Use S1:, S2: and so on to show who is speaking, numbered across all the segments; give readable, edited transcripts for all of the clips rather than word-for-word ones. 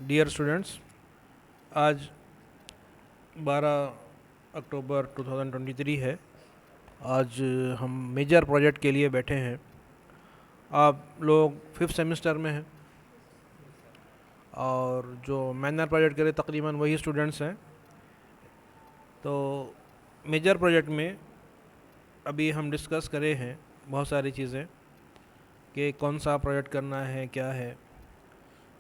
S1: Dear students, आज 12 अक्टूबर 2023 है। आज हम मेजर प्रोजेक्ट के लिए बैठे हैं। आप लोग फिफ्थ सेमेस्टर में हैं और जो माइनर प्रोजेक्ट के लिए तकरीबन वही स्टूडेंट्स हैं। तो मेजर प्रोजेक्ट में अभी हम डिस्कस करे हैं बहुत सारी चीज़ें कि कौन सा प्रोजेक्ट करना है, क्या है।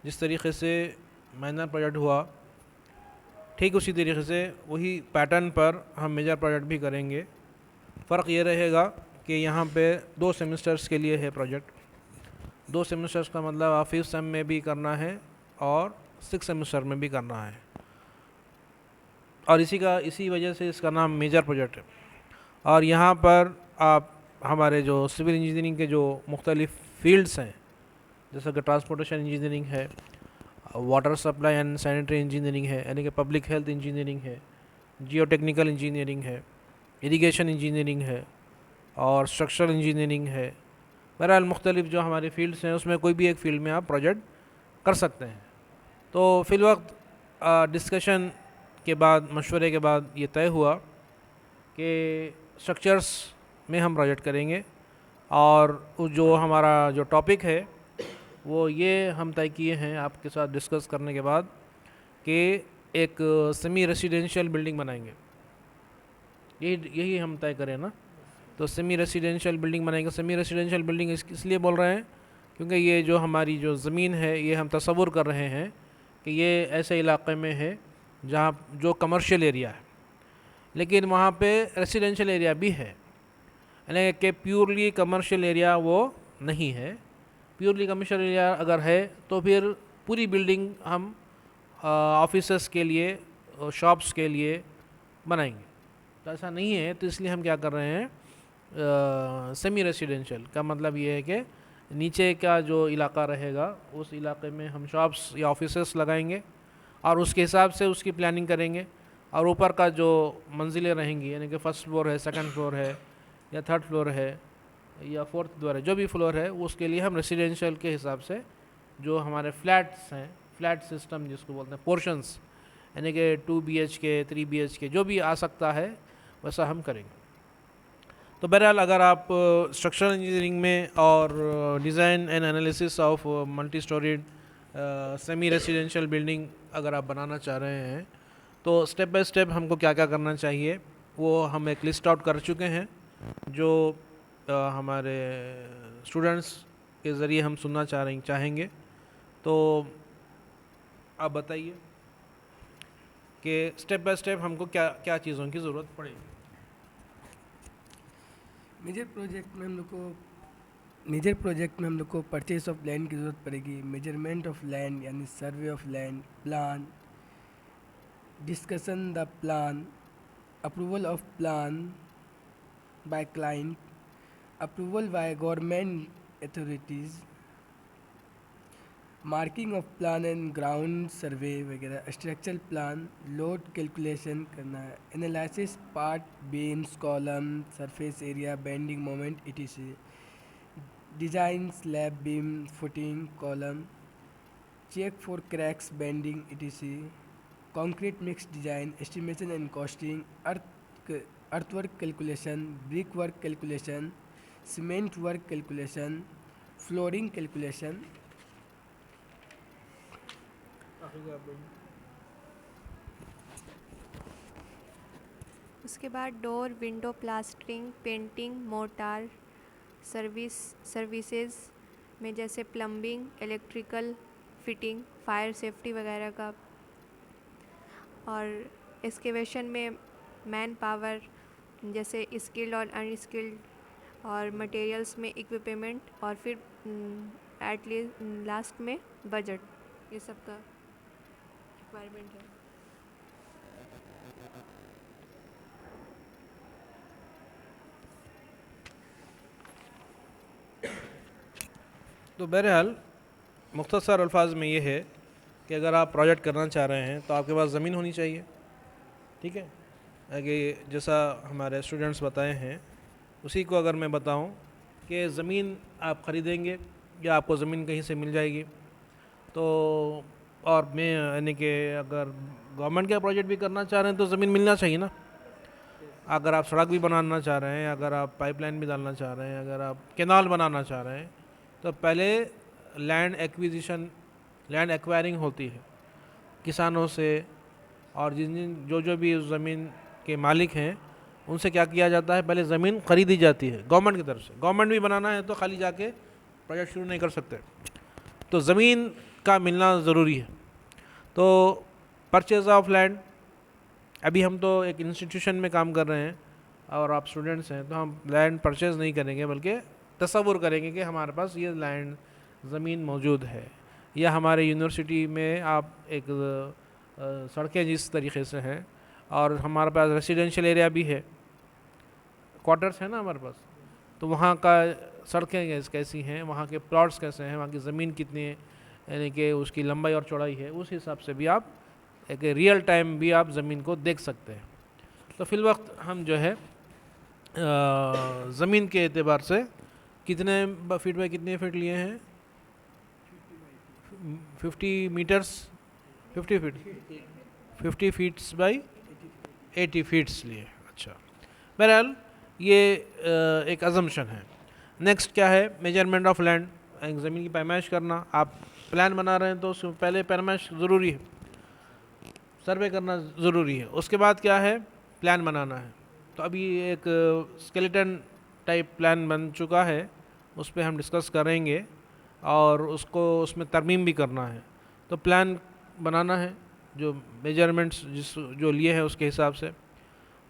S1: जिस तरीके से माइनर प्रोजेक्ट हुआ, ठीक उसी तरीके से वही पैटर्न पर हम मेजर प्रोजेक्ट भी करेंगे। फ़र्क ये रहेगा कि यहाँ पे 2 सेमेस्टर्स के लिए है प्रोजेक्ट। 2 सेमेस्टर्स का मतलब आप फिफ्थ सेम में भी करना है और सिक्स सेमेस्टर में भी करना है, और इसी वजह से इसका नाम मेजर प्रोजेक्ट है। और यहाँ पर आप हमारे जो सिविल इंजीनियरिंग के जो मुख्तलिफ फील्ड्स हैं, जैसे कि ट्रांसपोर्टेशन इंजीनियरिंग है, water supply and sanitary engineering है, यानी कि पब्लिक हेल्थ इंजीनियरिंग है, जियो टेक्निकल इंजीनियरिंग है, इरिगेशन इंजीनियरिंग है और स्ट्रक्चरल इंजीनियरिंग है। बहरहाल मुख्तलिफ जो हमारे फील्ड्स हैं उसमें कोई भी एक फ़ील्ड में आप प्रोजेक्ट कर सकते हैं। तो फ़िलवक्त डिस्कशन के बाद, मशवरे के बाद ये तय हुआ कि स्ट्रक्चर्स में हम प्रोजेक्ट करेंगे, और जो हमारा जो टॉपिक है वो ये हम तय किए हैं आपके साथ डिस्कस करने के बाद कि एक सेमी रेसिडेंशियल बिल्डिंग बनाएंगे। यही हम तय करें ना। तो सेमी रेसिडेंशियल बिल्डिंग बनाएंगे। सेमी रेसिडेंशियल बिल्डिंग इसलिए बोल रहे हैं क्योंकि ये जो हमारी जो ज़मीन है, ये हम तसव्वुर कर रहे हैं कि ये ऐसे इलाक़े में है जहाँ जो कमर्शियल एरिया है, लेकिन वहाँ पे रेसिडेंशियल एरिया भी है, यानी कि प्योरली कमर्शियल एरिया वो नहीं है। प्योरली कमर्शियल एरिया अगर है तो फिर पूरी बिल्डिंग हम ऑफिसेस के लिए, शॉप्स के लिए बनाएंगे। तो ऐसा नहीं है, तो इसलिए हम क्या कर रहे हैं, सेमी रेसिडेंशियल का मतलब ये है कि नीचे का जो इलाका रहेगा उस इलाके में हम शॉप्स या ऑफिसेस लगाएंगे और उसके हिसाब से उसकी प्लानिंग करेंगे। और ऊपर का जो मंजिलें रहेंगी, यानी कि फ़र्स्ट फ्लोर है, सेकंड फ्लोर है या थर्ड फ्लोर है या फोर्थ फ्लोर है, जो भी फ्लोर है उसके लिए हम रेसिडेंशियल के हिसाब से जो हमारे फ्लैट्स हैं, फ्लैट सिस्टम जिसको बोलते हैं, पोर्शंस, यानी कि 2 BHK 3 BHK जो भी आ सकता है वैसा हम करेंगे। तो बहरहाल अगर आप स्ट्रक्चरल इंजीनियरिंग में और design and analysis of multi storeyed semi residential building अगर आप बनाना चाह रहे हैं तो स्टेप बाय स्टेप हमको क्या क्या करना चाहिए वो हम एक लिस्ट आउट कर चुके हैं, जो हमारे स्टूडेंट्स के ज़रिए हम सुनना चाहेंगे। तो आप बताइए कि स्टेप बाय स्टेप हमको क्या क्या चीज़ों की ज़रूरत पड़ेगी।
S2: मेजर प्रोजेक्ट में हम लोग को परचेस ऑफ लैंड की ज़रूरत पड़ेगी, मेजरमेंट ऑफ लैंड यानी survey of land, plan, discussion the plan, approval of plan by client, approval by government authorities, marking of plan and ground survey वगैरह, स्ट्रक्चरल प्लान, लोड कैलकुलेशन करना है, analysis part beams, column, surface area, bending moment etc, design slab beam footing column, check for cracks bending etc, concrete mix design, estimation and costing, earthwork calculation, brick work calculation, cement work calculation, flooring calculation.
S3: उसके बाद door, window, plastering, painting, mortar, services में जैसे plumbing, electrical fitting, fire safety वगैरह का, और excavation में man power जैसे skilled और अनस्किल्ड, और मटेरियल्स में इक्विपमेंट, और फिर लास्ट में बजट, ये सब का रिक्वायरमेंट है।
S1: तो बहरहाल मुख्तसर अल्फाज में ये है कि अगर आप प्रोजेक्ट करना चाह रहे हैं तो आपके पास ज़मीन होनी चाहिए। ठीक है, आगे जैसा हमारे स्टूडेंट्स बताए हैं उसी को अगर मैं बताऊं कि ज़मीन आप ख़रीदेंगे या आपको ज़मीन कहीं से मिल जाएगी, तो और मैं यानी कि अगर गवर्नमेंट का प्रोजेक्ट भी करना चाह रहे हैं तो ज़मीन मिलना चाहिए ना। अगर आप सड़क भी बनाना चाह रहे हैं, अगर आप पाइपलाइन भी डालना चाह रहे हैं, अगर आप कैनाल बनाना चाह रहे हैं, तो पहले लैंड एक्विजिशन, लैंड एक्वायरिंग होती है किसानों से, और जिन जिन जो जो भी उस ज़मीन के मालिक हैं उनसे क्या किया जाता है, पहले ज़मीन खरीदी जाती है गवर्नमेंट की तरफ से। गवर्नमेंट भी बनाना है तो खाली जाके प्रोजेक्ट शुरू नहीं कर सकते, तो ज़मीन का मिलना ज़रूरी है। तो परचेज ऑफ लैंड, अभी हम तो एक इंस्टीट्यूशन में काम कर रहे हैं और आप स्टूडेंट्स हैं, तो हम लैंड परचेज़ नहीं करेंगे बल्कि तसव्वुर करेंगे कि हमारे पास ये लैंड ज़मीन मौजूद है, या हमारे यूनिवर्सिटी में आप एक सड़कें जिस तरीके से हैं, और हमारे पास रेसिडेंशियल एरिया भी है, क्वार्टर्स है ना हमारे पास, तो वहाँ का सड़कें कैसी हैं, वहाँ के प्लॉट्स कैसे हैं, वहाँ की ज़मीन कितनी है, यानी कि उसकी लंबाई और चौड़ाई है, उस हिसाब से भी आप एक रियल टाइम भी आप ज़मीन को देख सकते हैं। तो फिल वक्त हम जो है ज़मीन के एतबार से कितने फीट बाई कितने फीट लिए हैं, 50 metres, 50 feet, 50 feets by 80 feets लिए। अच्छा, बहरहाल ये एक अजम्पशन है। नेक्स्ट क्या है, मेजरमेंट ऑफ लैंड, ज़मीन की पैमाइश करना। आप प्लान बना रहे हैं तो उससे पहले पैमाइश ज़रूरी है, सर्वे करना ज़रूरी है। उसके बाद क्या है, प्लान बनाना है। तो अभी एक स्केलेटन टाइप प्लान बन चुका है, उस पर हम डिस्कस करेंगे, और उसको उसमें तरमीम भी करना है। तो प्लान बनाना है जो मेजरमेंट्स जो लिए हैं उसके हिसाब से।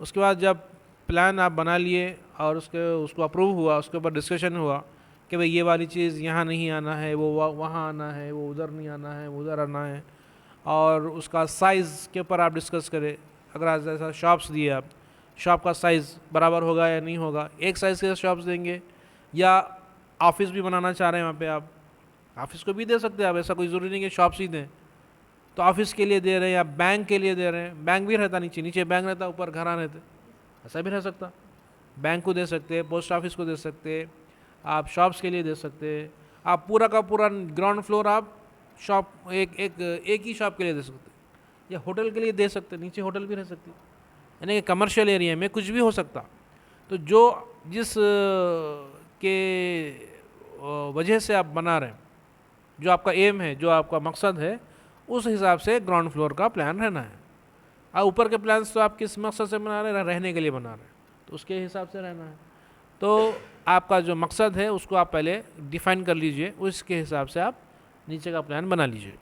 S1: उसके बाद जब प्लान आप बना लिए और उसको अप्रूव हुआ, उसके ऊपर डिस्कशन हुआ कि भाई ये वाली चीज़ यहाँ नहीं आना है, वो वहाँ आना है, वो उधर नहीं आना है, वो उधर आना है, और उसका साइज़ के ऊपर आप डिस्कस करें। अगर आज ऐसा शॉप्स दिए, आप शॉप का साइज़ बराबर होगा या नहीं होगा, एक साइज़ के शॉप्स देंगे, या ऑफिस भी बनाना चाह रहे हैं वहाँ पे, आप ऑफिस को भी दे सकते हैं आप, ऐसा कोई ज़रूरी नहीं कि शॉप्स ही दें। तो ऑफिस के लिए दे रहे हैं या बैंक के लिए दे रहे हैं, बैंक भी रहता नीचे, नीचे बैंक रहता, ऊपर घर रहते, ऐसा भी रह सकता। बैंक को दे सकते हैं, पोस्ट ऑफिस को दे सकते हैं, आप शॉप्स के लिए दे सकते हैं, आप पूरा का पूरा ग्राउंड फ्लोर आप शॉप एक ही शॉप के लिए दे सकते, या होटल के लिए दे सकते, नीचे होटल भी रह सकती, यानी कि कमर्शियल एरिया में कुछ भी हो सकता। तो जो जिस के वजह से आप बना रहे हैं, जो आपका एम है, जो आपका मकसद है, उस हिसाब से ग्राउंड फ्लोर का प्लान रहना है। और ऊपर के प्लान्स तो आप किस मकसद से बना रहे हैं, रहने के लिए बना रहे हैं, तो उसके हिसाब से रहना है। तो आपका जो मकसद है उसको आप पहले डिफ़ाइन कर लीजिए, उसके हिसाब से आप नीचे का प्लान बना लीजिए।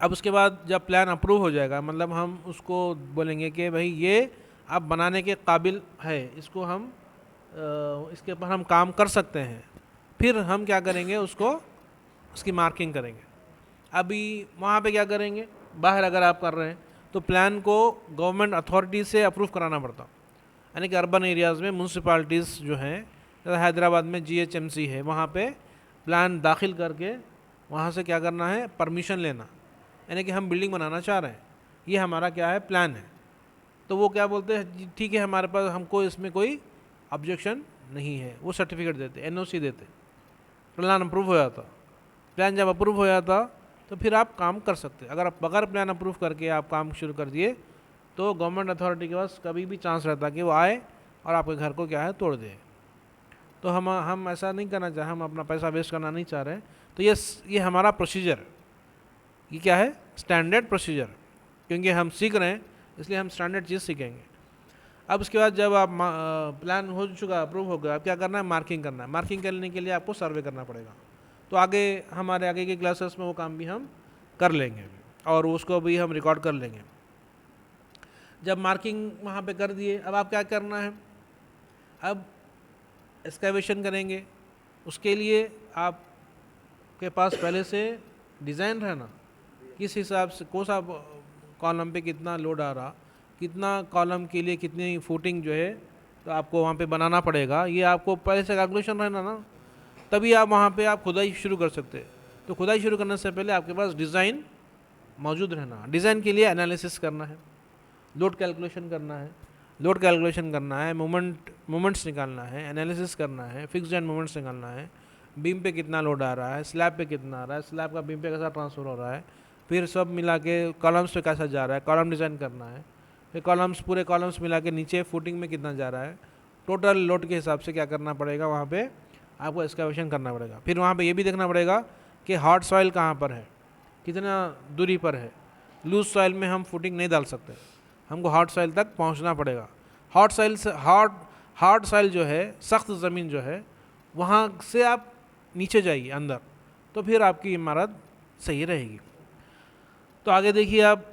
S1: अब उसके बाद जब प्लान अप्रूव हो जाएगा, मतलब हम उसको बोलेंगे कि भाई ये आप बनाने के काबिल है, इसको हम इसके ऊपर हम काम कर सकते हैं, फिर हम क्या करेंगे, उसकी मार्किंग करेंगे। अभी वहाँ पे क्या करेंगे, बाहर अगर आप कर रहे हैं तो प्लान को गवर्नमेंट अथॉरिटी से अप्रूव कराना पड़ता, यानी कि अर्बन एरियाज़ में म्यूनसिपाल्टीज़ जो हैं, जैसे हैदराबाद में GHMC है, वहाँ पे प्लान दाखिल करके वहाँ से क्या करना है, परमिशन लेना, यानी कि हम बिल्डिंग बनाना चाह रहे हैं, ये हमारा क्या है, प्लान है। तो वो क्या बोलते हैं, ठीक है हमारे पास, हमको इसमें कोई ऑब्जेक्शन नहीं है, वो सर्टिफिकेट देते, NOC देते, प्लान अप्रूव हो जाता। प्लान जब अप्रूव हो जाता तो फिर आप काम कर सकते। अगर आप बगैर प्लान अप्रूव करके आप काम शुरू कर दिए तो गवर्नमेंट अथॉरिटी के पास कभी भी चांस रहता कि वो आए और आपके घर को क्या है, तोड़ दे। तो हम ऐसा नहीं करना चाह, हम अपना पैसा वेस्ट करना नहीं चाह रहे। तो ये हमारा प्रोसीजर, ये क्या है, स्टैंडर्ड प्रोसीजर, क्योंकि हम सीख रहे हैं इसलिए हम स्टैंडर्ड चीज़ सीखेंगे। अब उसके बाद जब आप प्लान हो चुका, अप्रूव हो गया, अब क्या करना है, मार्किंग करना है। मार्किंग करने के लिए आपको सर्वे करना पड़ेगा। तो आगे हमारे आगे के क्लासेस में वो काम भी हम कर लेंगे और उसको भी हम रिकॉर्ड कर लेंगे। जब मार्किंग वहाँ पे कर दिए, अब आप क्या करना है, अब एक्सकैवेशन करेंगे। उसके लिए आपके पास पहले से डिज़ाइन रहना, किस हिसाब से कौन सा कॉलम पे कितना लोड आ रहा, कितना कॉलम के लिए कितनी फुटिंग जो है तो आपको वहाँ पे बनाना पड़ेगा। ये आपको पहले से कैलकुलेशन रहना ना, तभी आप वहाँ पे आप खुदाई शुरू कर सकते हैं। तो खुदाई शुरू करने से पहले आपके पास डिज़ाइन मौजूद रहना। डिज़ाइन के लिए एनालिसिस करना है, लोड कैलकुलेशन करना है, लोड कैलकुलेशन करना है, मोमेंट्स निकालना है, एनालिसिस करना है, फिक्स्ड एंड मोमेंट्स निकालना है, बीम पे कितना लोड आ रहा है, स्लैब पे कितना आ रहा है, स्लैब का बीम पे कैसा ट्रांसफ़र हो रहा है, फिर सब मिला के कॉलम्स पे कैसा जा रहा है, कॉलम डिज़ाइन करना है, फिर कॉलम्स पूरे कॉलम्स मिला के नीचे फुटिंग में कितना जा रहा है, टोटल लोड के हिसाब से क्या करना पड़ेगा, वहाँ पे आपको एक्सकैवेशन करना पड़ेगा। फिर वहाँ पे ये भी देखना पड़ेगा कि हार्ड सॉइल कहाँ पर है, कितना दूरी पर है। लूज सॉइल में हम फुटिंग नहीं डाल सकते, हमको हार्ड सॉइल तक पहुँचना पड़ेगा। हार्ड सॉइल से हार्ड सॉइल जो है, सख्त ज़मीन जो है, वहाँ से आप नीचे जाइए अंदर, तो फिर आपकी इमारत सही रहेगी। तो आगे देखिए आप,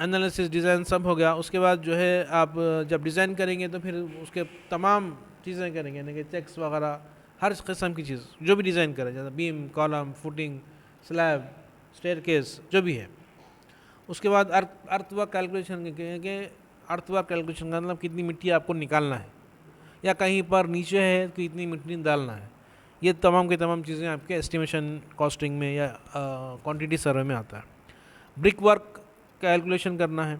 S1: एनालिसिस डिज़ाइन सब हो गया। उसके बाद जो है आप जब डिज़ाइन करेंगे तो फिर उसके तमाम चीज़ें करेंगे, यानी कि चेक्स वगैरह हर किस्म की चीज़ जो भी डिज़ाइन करें, जैसे beam, column, footing, slab, staircase जो भी है। उसके बाद अर्थवर्क कैलकुलेशन के अर्थवर्क कैलकुलेशन का मतलब कितनी मिट्टी आपको निकालना है, या कहीं पर नीचे है तो कितनी मिट्टी डालना है। ये तमाम की तमाम चीज़ें आपके एस्टिमेशन कॉस्टिंग में या क्वांटिटी सर्वे में आता है। ब्रिक वर्क कैलकुलेशन करना है।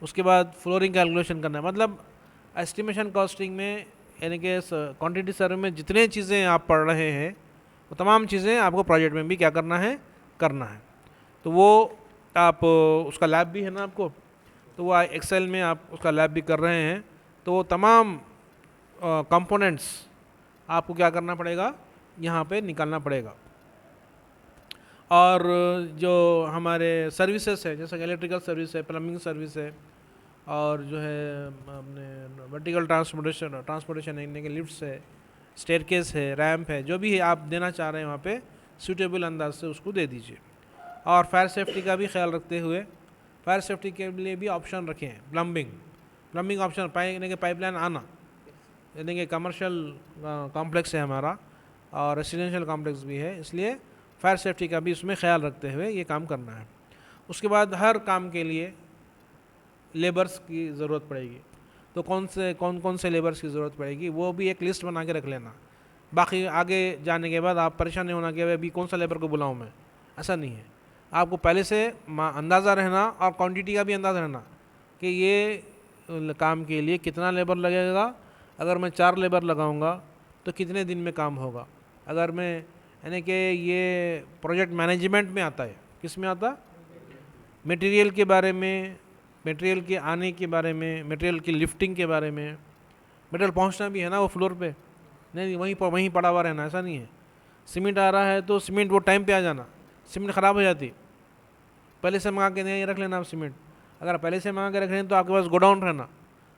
S1: उसके बाद फ्लोरिंग कैलकुलेशन करना है। मतलब एस्टिमेशन कॉस्टिंग में यानी कि क्वांटिटी सर्वे में जितने चीज़ें आप पढ़ रहे हैं वो तमाम चीज़ें आपको प्रोजेक्ट में भी क्या करना है, करना है। तो वो आप उसका लैब भी है ना आपको, तो वो एक्सेल में आप उसका लैब भी कर रहे हैं, तो वो तमाम कंपोनेंट्स आपको क्या करना पड़ेगा, यहाँ पे निकालना पड़ेगा। और जो हमारे सर्विसेज है, जैसे इलेक्ट्रिकल सर्विस है, प्लम्बिंग सर्विस है, और जो है अपने वर्टिकल ट्रांसपोर्टेशन यानी कि लिफ्ट्स है, स्टेयरकेस है, रैंप है, जो भी है आप देना चाह रहे हैं वहाँ पे सूटेबल अंदाज से उसको दे दीजिए। और फायर सेफ्टी का भी ख्याल रखते हुए फायर सेफ्टी के लिए भी ऑप्शन रखे हैं। प्लम्बिंग ऑप्शन यानी कि पाइपलाइन आना, यानी कि कमर्शियल कॉम्प्लेक्स है हमारा और रेसिडेंशियल कॉम्प्लेक्स भी है, इसलिए फायर सेफ्टी का भी उसमें ख्याल रखते हुए ये काम करना है। उसके बाद हर काम के लिए लेबर्स की ज़रूरत पड़ेगी, तो कौन कौन से लेबर्स की ज़रूरत पड़ेगी वो भी एक लिस्ट बना के रख लेना। बाकी आगे जाने के बाद आप परेशान नहीं होना कि अभी कौन सा लेबर को बुलाऊँ मैं, ऐसा नहीं है। आपको पहले से अंदाज़ा रहना और क्वांटिटी का भी अंदाज़ा रहना कि ये काम के लिए कितना लेबर लगेगा। अगर मैं 4 लेबर लगाऊंगा तो कितने दिन में काम होगा। अगर मैं यानी कि ये प्रोजेक्ट मैनेजमेंट में आता है, किस में आता, मटेरियल के बारे में, मटेरियल के आने के बारे में, मटेरियल की लिफ्टिंग के बारे में। मटेरियल पहुंचना भी है ना वो फ्लोर पे, नहीं वहीं पड़ा हुआ रहना, ऐसा नहीं है। सीमेंट आ रहा है तो सीमेंट वो टाइम पे आ जाना, सीमेंट ख़राब हो जाती, पहले से मंगा के नहीं रख लेना आप सीमेंट। अगर पहले से मंगा के रख रहे हैं तो आपके पास गोडाउन रहना,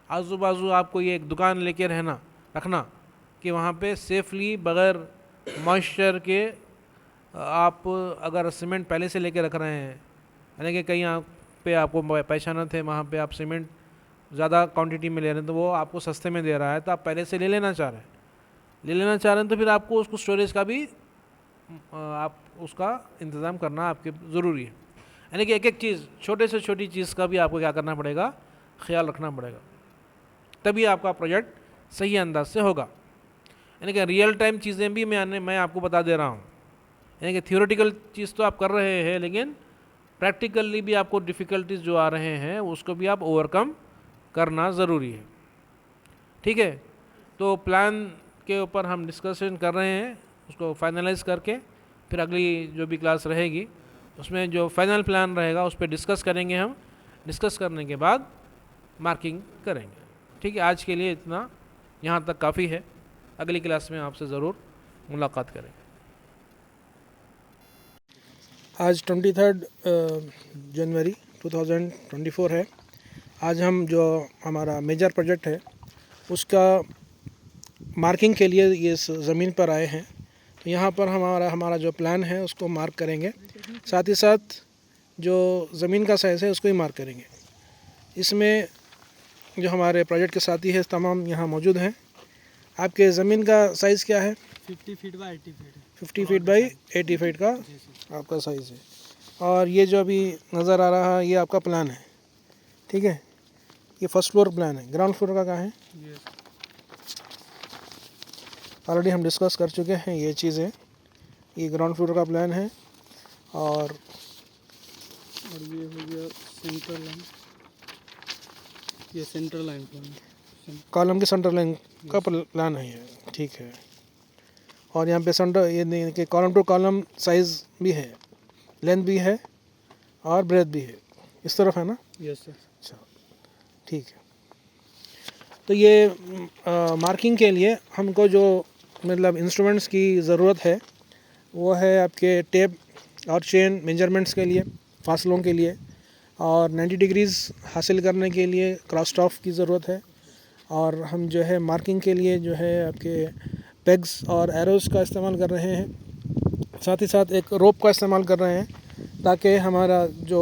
S1: आजू बाजू आपको ये एक दुकान लेके रखना कि वहाँ पे सेफली बग़ैर मॉइस्चर के आप अगर सीमेंट पहले से लेके रख रहे हैं, यानी कि कहीं आप पे आपको पहचानत है, वहाँ पे आप सीमेंट ज़्यादा क्वांटिटी में ले रहे हैं तो वो आपको सस्ते में दे रहा है, तो आप पहले से ले लेना चाह रहे हैं तो फिर आपको उसको स्टोरेज का भी आप उसका इंतज़ाम करना आपके ज़रूरी है। यानी कि एक एक चीज़, छोटे से छोटी चीज़ का भी आपको क्या करना पड़ेगा, ख्याल रखना पड़ेगा, तभी आपका प्रोजेक्ट सही अंदाज से होगा। यानी कि रियल टाइम चीज़ें भी मैं आपको बता दे रहा हूँ। यानी कि थियोरेटिकल चीज़ तो आप कर रहे हैं, लेकिन प्रैक्टिकली भी आपको डिफ़िकल्टीज जो आ रहे हैं उसको भी आप ओवरकम करना ज़रूरी है। ठीक है, तो प्लान के ऊपर हम डिस्कशन कर रहे हैं, उसको फाइनलाइज करके फिर अगली जो भी क्लास रहेगी उसमें जो फाइनल प्लान रहेगा उस पर डिस्कस करेंगे। हम डिस्कस करने के बाद मार्किंग करेंगे। ठीक है, आज के लिए इतना यहाँ तक काफ़ी है। अगली क्लास में आपसे ज़रूर मुलाकात करेंगे।
S4: आज 23 जनवरी 2024 है। आज हम जो हमारा मेजर प्रोजेक्ट है उसका मार्किंग के लिए ये ज़मीन पर आए हैं। तो यहाँ पर हमारा जो प्लान है उसको मार्क करेंगे, साथ ही साथ जो ज़मीन का साइज़ है उसको ही मार्क करेंगे। इसमें जो हमारे प्रोजेक्ट के साथी हैं तमाम यहाँ मौजूद हैं। आपके ज़मीन का साइज़ क्या है?
S2: 50 feet by 80 feet.
S4: 50 feet by 80 feet का आपका साइज़ है। और ये जो अभी नज़र आ रहा है ये आपका प्लान है। ठीक है, ये फर्स्ट फ्लोर प्लान है। ग्राउंड फ्लोर का कहाँ है? ऑलरेडी हम डिस्कस कर चुके हैं ये चीज़ें। ये ग्राउंड फ्लोर का प्लान है और
S2: ये हो गया सेंट्रल लाइन, ये सेंट्रल लाइन प्लान,
S4: कॉलम की सेंटर लाइन का प्लान है ये। ठीक है, और यहाँ पे सेंटर ये कि कॉलम टू कॉलम साइज़ भी है, लेंथ भी है और ब्रेथ भी है। इस तरफ है ना?
S2: Yes sir.
S4: अच्छा, ठीक है। तो ये मार्किंग के लिए हमको जो मतलब इंस्ट्रूमेंट्स की ज़रूरत है वो है आपके टेप और चेन मेजरमेंट्स के लिए, फासलों के लिए, और 90 डिग्रीज़ हासिल करने के लिए क्रॉस स्टॉफ की ज़रूरत है। और हम जो है मार्किंग के लिए जो है आपके पेग्स और एरोज़ का इस्तेमाल कर रहे हैं। साथ ही साथ एक रोप का इस्तेमाल कर रहे हैं ताकि हमारा जो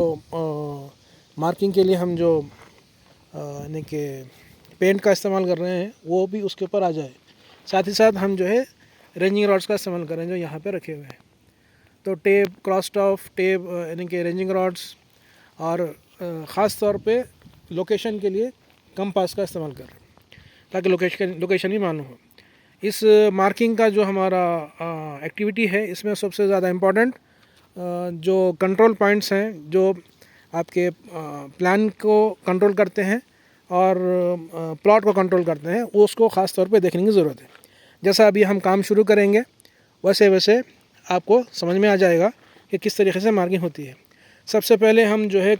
S4: मार्किंग के लिए हम जो यानी कि पेंट का इस्तेमाल कर रहे हैं वो भी उसके ऊपर आ जाए। साथ ही साथ हम जो है रेंजिंग रॉड्स का इस्तेमाल कर रहे हैं जो यहाँ पे रखे हुए हैं। तो टेप, क्रॉस स्टॉफ, टेप यानी कि रेंजिंग रॉड्स और ख़ास तौर पे लोकेशन के लिए कंपास का इस्तेमाल कर रहे हैं ताकि लोकेशन ही मालूम हो। इस मार्किंग का जो हमारा एक्टिविटी है इसमें सबसे ज़्यादा इम्पॉर्टेंट जो कंट्रोल पॉइंट्स हैं जो आपके प्लान को कंट्रोल करते हैं और प्लॉट को कंट्रोल करते हैं, वो उसको ख़ास तौर पे देखने की ज़रूरत है। जैसा अभी हम काम शुरू करेंगे वैसे वैसे आपको समझ में आ जाएगा कि किस तरीके से मार्किंग होती है। सबसे पहले हम जो है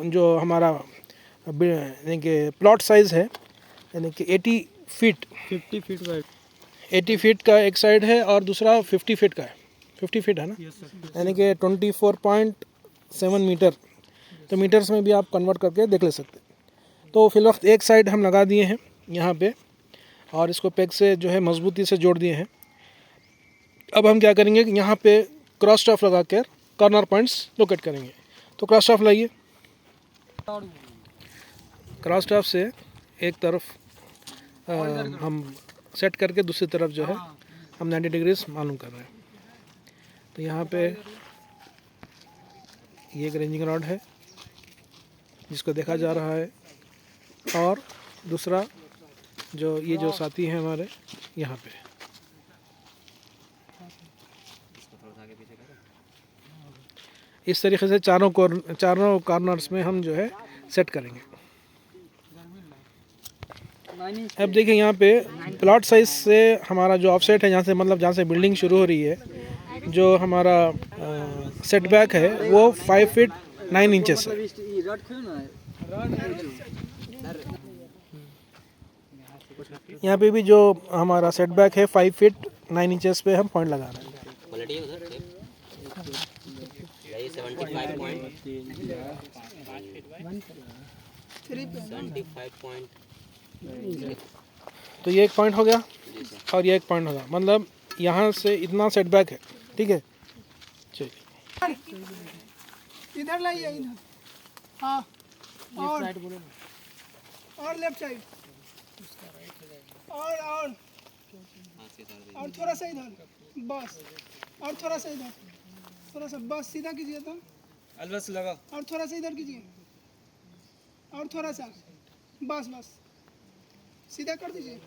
S4: जो हमारा यानी कि प्लॉट साइज़ है यानी कि 80 फीट
S2: 50 फीट वाइड
S4: 80 फीट का एक साइड है और दूसरा 50 फीट का है। 50 फीट है ना, यानी कि 24.7 मीटर। तो मीटर्स में भी आप कन्वर्ट करके देख ले सकते हैं। तो फिल वक्त एक साइड हम लगा दिए हैं यहाँ पे और इसको पेग से जो है मजबूती से जोड़ दिए हैं। अब हम क्या करेंगे कि यहाँ पे क्रॉस स्टॉफ लगा कर कॉर्नर पॉइंट्स लोकेट करेंगे। तो क्रॉस स्टॉफ लाइए। क्रॉस स्टॉफ से एक तरफ हम सेट करके दूसरी तरफ जो है हम 90 डिग्रीज मालूम कर रहे हैं। तो यहाँ पे ये एक रेंजिंग रॉड है जिसको देखा जा रहा है और दूसरा जो ये जो साथी हैं हमारे यहाँ पे इस तरीके से चारों कॉर्नर्स में हम जो है सेट करेंगे। अब देखिए यहाँ पे प्लॉट साइज से हमारा जो ऑफसेट है जहाँ से बिल्डिंग शुरू हो रही है, जो हमारा सेटबैक है वो 5 फीट 9 इंचेस है। यहाँ पे भी जो हमारा सेटबैक है 5 फीट 9 इंचेस पे हम पॉइंट लगा रहे हैं। तो ये एक पॉइंट हो गया और ये एक पॉइंट होगा, मतलब यहाँ से इतना सेटबैक है। ठीक है, चलिए
S5: इधर लाइए, इधर। हाँ, और लेफ्ट साइड और थोड़ा सा इधर, बस। और थोड़ा सा इधर, थोड़ा सा बस सीधा कीजिए तो
S2: अलबस लगा।
S5: और थोड़ा सा इधर कीजिए और थोड़ा सा, बस बस सीधा कर दीजिए।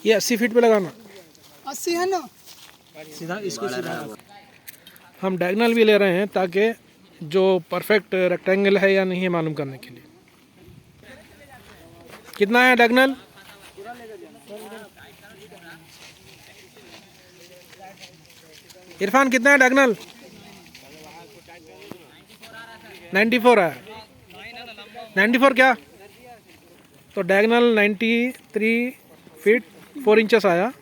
S4: ये 80 फीट पे लगाना।
S5: 80 है ना?
S2: सीधा इसको सीधा
S4: हम डायगोनल भी ले रहे हैं ताकि जो परफेक्ट रेक्टेंगल है या नहीं है मालूम करने के लिए। कितना है डायगोनल? इरफान कितना है डायगोनल? 94 है। 94 क्या? तो डायगोनल 93 फीट 4 इंचेस आया।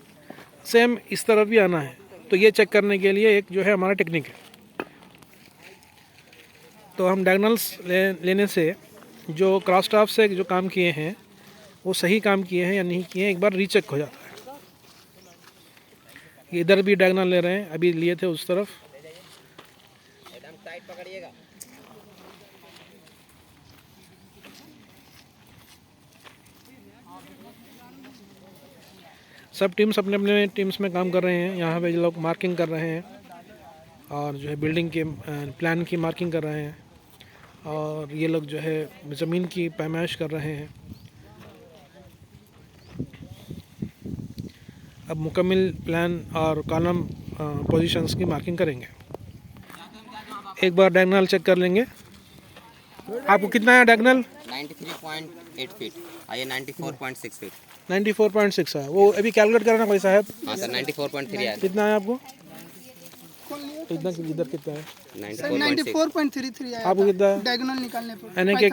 S4: सेम इस तरफ भी आना है। तो ये चेक करने के लिए एक जो है हमारा टेक्निक है। तो हम डायगोनल्स लेने से जो क्रॉस स्टॉफ से जो काम किए हैं वो सही काम किए हैं या नहीं किए हैं एक बार रीचेक हो जाता है। इधर भी डायगोनल ले रहे हैं, अभी लिए थे उस तरफ। सब टीम्स अपने अपने टीम्स में काम कर रहे हैं। यहाँ पे लोग मार्किंग कर रहे हैं और जो है बिल्डिंग के प्लान की मार्किंग कर रहे हैं और ये लोग जो है ज़मीन की पैमाइश कर रहे हैं। अब मुकम्मल प्लान और कॉलम पोजीशंस की मार्किंग करेंगे। एक बार डायगोनल चेक कर लेंगे। आपको कितना है डायगोनल?
S6: 93.8 फीट। ये 94.6 फीट।
S4: 94.6 है। वो अभी कैलकुलेट करना भाई साहब,
S6: हाँ सर 94.3 आया।
S4: कितना है आपको?
S5: कौन लिया?
S4: इतना इधर कितना है?
S5: 94.33 आया
S4: आपको कितना है?
S5: डायगोनल निकालने पर
S4: यानी कि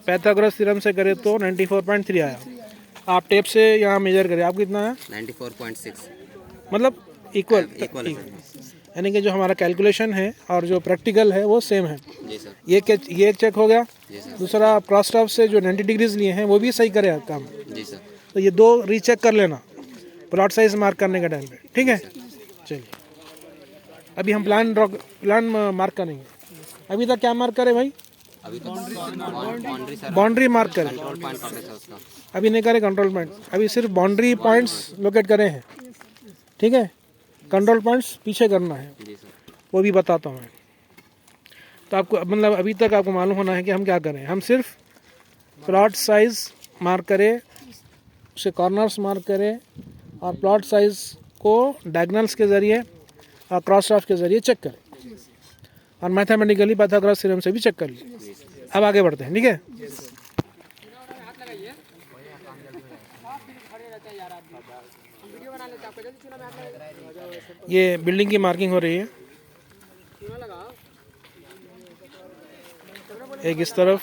S4: पैथागोरस थ्योरम से करे तो 94.3 आया। आप टेप से यहाँ मेजर करें, आपको कितना है?
S6: 94.6
S4: मतलब इक्वल।
S6: इक्वल है
S4: यानी कि जो हमारा कैलकुलेशन है और जो प्रैक्टिकल है वो सेम है।
S6: जी सर।
S4: ये एक चेक हो गया।
S6: जी सर।
S4: दूसरा आप क्रॉस स्टाफ से जो 90 डिग्रीज लिए हैं वो भी सही करे काम।
S6: जी सर।
S4: तो ये 2 रीचेक कर लेना प्लॉट साइज मार्क करने के टाइम पे, ठीक है? चलिए अभी हम प्लान मार्क करेंगे। अभी तक क्या मार्क करें भाई?
S6: अभी तो बाउंड्री सर,
S4: बाउंड्री मार्क करें।
S6: कंट्रोल पॉइंट पकड़े थे उसका।
S4: अभी नहीं करें कंट्रोल पॉइंट, अभी सिर्फ बाउंड्री पॉइंट्स लोकेट करें हैं, ठीक है? कंट्रोल पॉइंट्स पीछे करना है,
S6: जी सर।
S4: वो भी बताता हूँ मैं। तो आपको मतलब अभी तक आपको मालूम होना है कि हम क्या करें। हम सिर्फ प्लॉट साइज मार्क करें, उसके कॉर्नर्स मार्क करें और प्लॉट साइज को डायगोनल्स के ज़रिए और क्रॉस स्टाफ के ज़रिए चेक करें और मैथमेटिकली पैथागोरस थ्योरम से भी चेक कर लीजिए। अब आगे बढ़ते हैं, ठीक है? ये बिल्डिंग की मार्किंग हो रही है, एक इस तरफ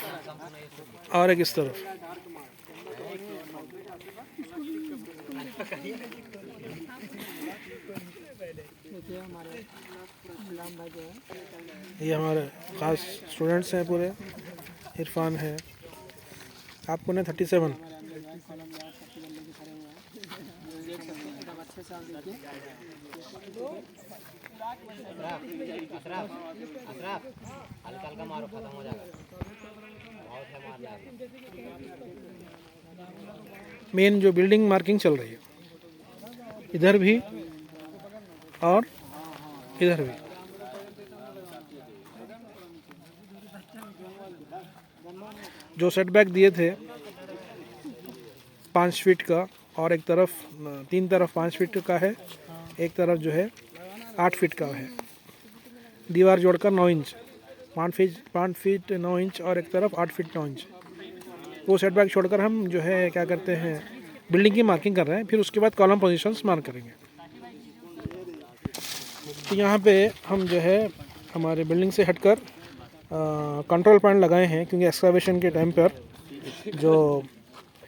S4: और एक इस तरफ। ये हमारे ख़ास स्टूडेंट्स हैं पूरे। इरफान है, आपको ने 37। मेन जो बिल्डिंग मार्किंग चल रही है, इधर भी और इधर भी। जो सेटबैक दिए थे 5 फीट का और एक तरफ 3 तरफ 5 फीट का है, एक तरफ जो है 8 फीट का है। दीवार जोड़कर 9 इंच, 5 फीट 9 इंच और एक तरफ 8 फीट 9 इंच। वो सेटबैक छोड़कर हम जो है क्या करते हैं, बिल्डिंग की मार्किंग कर रहे हैं। फिर उसके बाद कॉलम पोजीशंस मार्क करेंगे। तो यहाँ पे हम जो है हमारे बिल्डिंग से हटकर कंट्रोल पॉइंट लगाए हैं, क्योंकि एक्सकवेशन के टाइम पर जो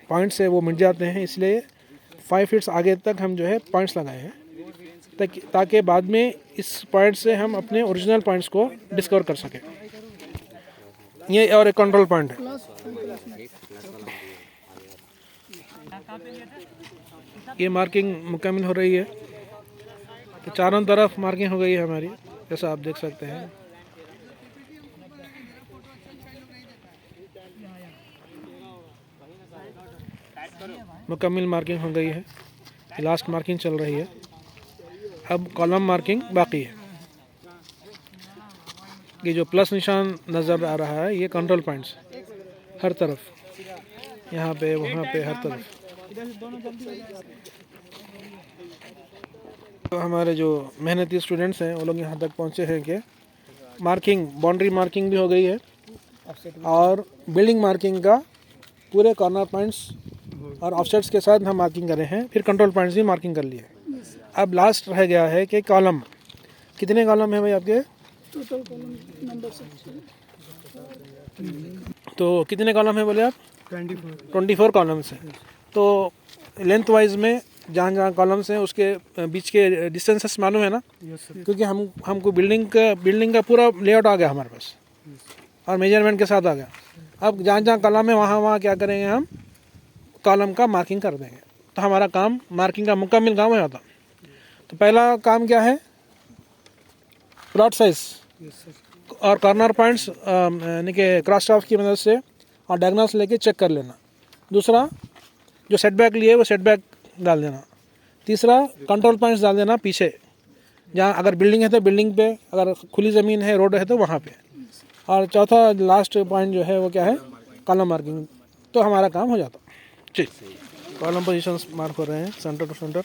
S4: पॉइंट्स है वो मिट जाते हैं, इसलिए 5 फीट्स आगे तक हम जो है पॉइंट्स लगाए हैं ताकि बाद में इस पॉइंट से हम अपने ओरिजिनल पॉइंट्स को डिस्कवर कर सकें। ये और एक कंट्रोल पॉइंट है। ये मार्किंग मुकम्मल हो रही है, तो चारों तरफ मार्किंग हो गई है हमारी, जैसा आप देख सकते हैं। मुकम्मल मार्किंग हो गई है, लास्ट मार्किंग चल रही है। अब कॉलम मार्किंग बाकी है। ये जो प्लस निशान नज़र आ रहा है ये कंट्रोल पॉइंट्स हर तरफ, यहाँ पे वहाँ पे हर तरफ। तो हमारे जो मेहनती स्टूडेंट्स हैं वो लोग यहाँ तक पहुँचे हैं कि मार्किंग, बाउंड्री मार्किंग भी हो गई है और बिल्डिंग मार्किंग का पूरे कॉर्नर पॉइंट्स और ऑफसेट्स के साथ हम मार्किंग कर रहे हैं। फिर कंट्रोल पॉइंट्स भी मार्किंग कर लिए। अब लास्ट रह गया है कि कॉलम, कितने कॉलम हैं भाई आपके?
S5: टोटल कॉलम नंबर से
S4: तो कितने कॉलम है बोले आप? 24 कॉलम्स हैं। तो लेंथ वाइज में जहाँ जहाँ कॉलम्स हैं उसके बीच के डिस्टेंसेस मालूम है ना? क्योंकि हमको बिल्डिंग का पूरा लेआउट आ गया हमारे पास और मेजरमेंट के साथ आ गया। अब जहाँ जहाँ कॉलम है वहाँ क्या करेंगे, हम कॉलम का मार्किंग कर देंगे। तो हमारा काम मार्किंग का मुकम्मल काम हो जाता। तो पहला काम क्या है? प्लॉट साइज और कॉर्नर पॉइंट्स यानी कि क्रॉस स्टाफ की मदद से और डायगोनल्स लेके चेक कर लेना। दूसरा, जो सेटबैक लिए वो सेटबैक डाल देना। तीसरा, कंट्रोल पॉइंट्स डाल देना पीछे, जहाँ अगर बिल्डिंग है तो बिल्डिंग पे, अगर खुली ज़मीन है, रोड है तो वहाँ पे। और चौथा लास्ट पॉइंट जो है वो क्या है? Column marking. तो हमारा काम हो जाता। ठीक, कॉलम पोजीशंस मार्क हो रहे हैं सेंटर टू सेंटर।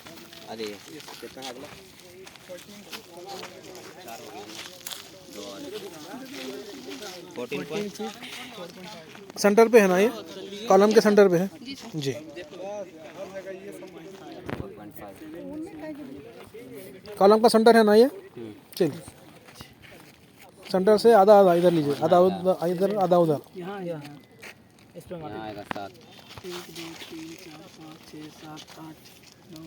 S6: 14
S4: सेंटर पे है ना, ये कॉलम के सेंटर पे है जी। कॉलम का सेंटर है ना ये। चलिए, सेंटर से आधा आधा इधर लीजिए, आधा इधर आधा उधर।
S2: यहाँ इस पे
S6: यहाँ आएगा 7
S2: 1 2 3 4 5 6 7 8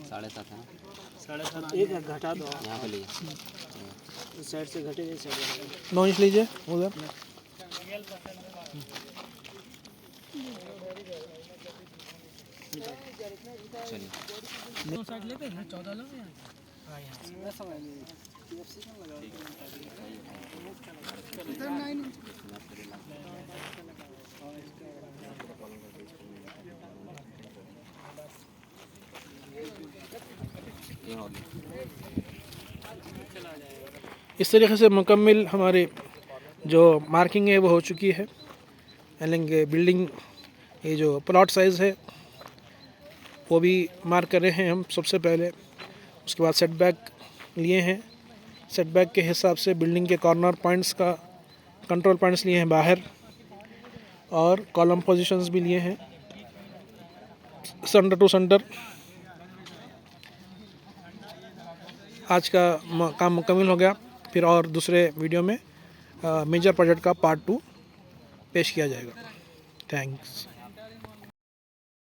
S6: 7.5 है ना,
S2: 7.5 एक घटा दो
S6: यहाँ पे लीजिए।
S2: साइड से घटे जैसे
S4: 9 इंच लीजिए उधर।
S6: चलिए
S2: साइड लेते हैं 14 लोग हैं। हाँ यहाँ
S5: इधर 9 इंच
S6: ये हो गया।
S4: इस तरीके से मुकम्मल हमारे जो मार्किंग है वो हो चुकी है। यानी बिल्डिंग ये जो प्लॉट साइज़ है वो भी मार्क कर रहे हैं हम सबसे पहले। उसके बाद सेटबैक लिए हैं, सेटबैक के हिसाब से बिल्डिंग के कॉर्नर पॉइंट्स का कंट्रोल पॉइंट्स लिए हैं बाहर, और कॉलम पोजीशंस भी लिए हैं सेंटर टू सेंटर। आज का काम मुकम्मल हो गया। फिर और दूसरे वीडियो में मेजर प्रोजेक्ट का पार्ट 2 पेश किया जाएगा। थैंक्स।